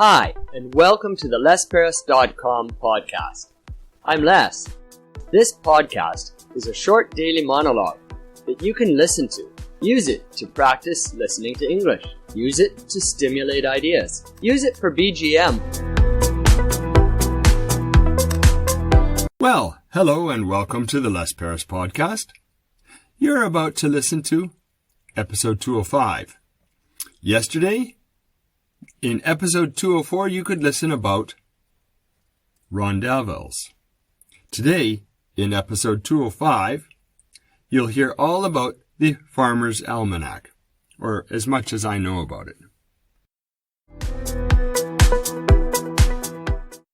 Hi, and welcome to the LesParis.com podcast. I'm Les. This podcast is a short daily monologue that you can listen to. Use it to practice listening to English. Use it to stimulate ideas. Use it for BGM. Well, hello and welcome to the Les Paris podcast. You're about to listen to episode 205. Yesterday, in episode 204, you could listen about rondavels. Today, in episode 205, you'll hear all about the Farmer's Almanac, or as much as I know about it.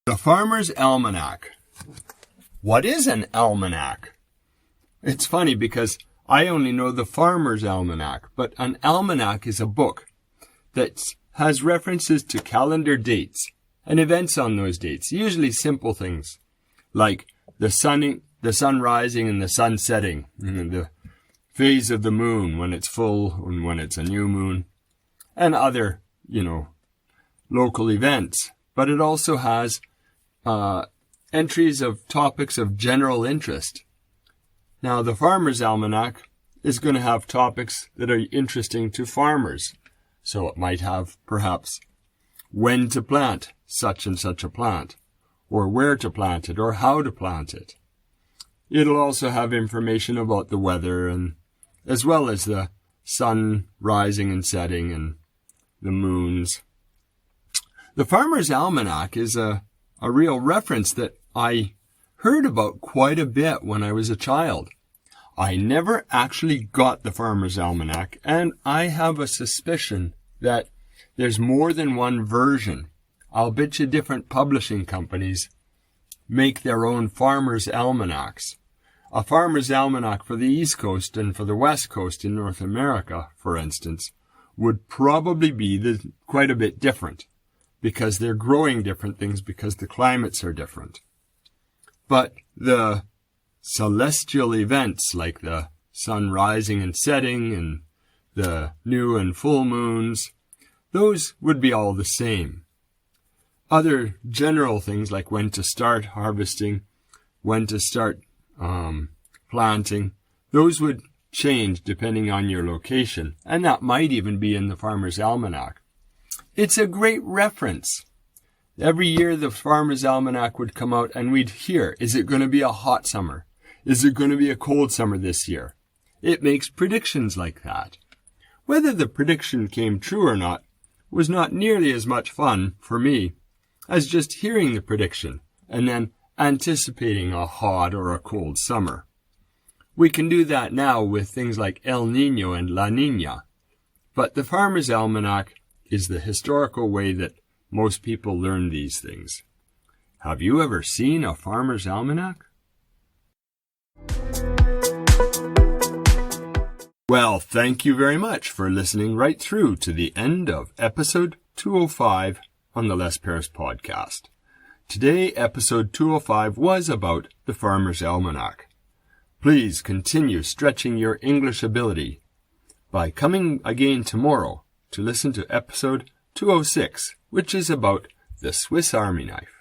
The Farmer's Almanac. What is an almanac? It's funny because I only know the Farmer's Almanac, but an almanac is a book that has references to calendar dates and events on those dates, usually simple things like the sun rising and the sun setting, the phase of the moon when it's full and when it's a new moon, and other, local events. But it also has entries of topics of general interest. Now, the Farmer's Almanac is going to have topics that are interesting to farmers. So it might have, perhaps, when to plant such and such a plant, or where to plant it, or how to plant it. It'll also have information about the weather, and as well as the sun rising and setting and the moons. The Farmer's Almanac is a real reference that I heard about quite a bit when I was a child. I never actually got the Farmer's Almanac, and I have a suspicion that there's more than one version. I'll bet you different publishing companies make their own Farmer's Almanacs. A Farmer's Almanac for the East Coast and for the West Coast in North America, for instance, would probably be quite a bit different, because they're growing different things because the climates are different. But the celestial events like the sun rising and setting and the new and full moons, those would be all the same. Other general things like when to start harvesting, when to start planting, those would change depending on your location, and that might even be in the Farmer's Almanac. It's a great reference. Every year the Farmer's Almanac would come out and we'd hear, is it going to be a hot summer? Is it going to be a cold summer this year? It makes predictions like that. Whether the prediction came true or not was not nearly as much fun for me as just hearing the prediction and then anticipating a hot or a cold summer. We can do that now with things like El Niño and La Niña, but the Farmer's Almanac is the historical way that most people learn these things. Have you ever seen a Farmer's Almanac? Well, thank you very much for listening right through to the end of episode 205 on the Les Paris podcast. Today, episode 205 was about the Farmer's Almanac. Please continue stretching your English ability by coming again tomorrow to listen to episode 206, which is about the Swiss Army knife.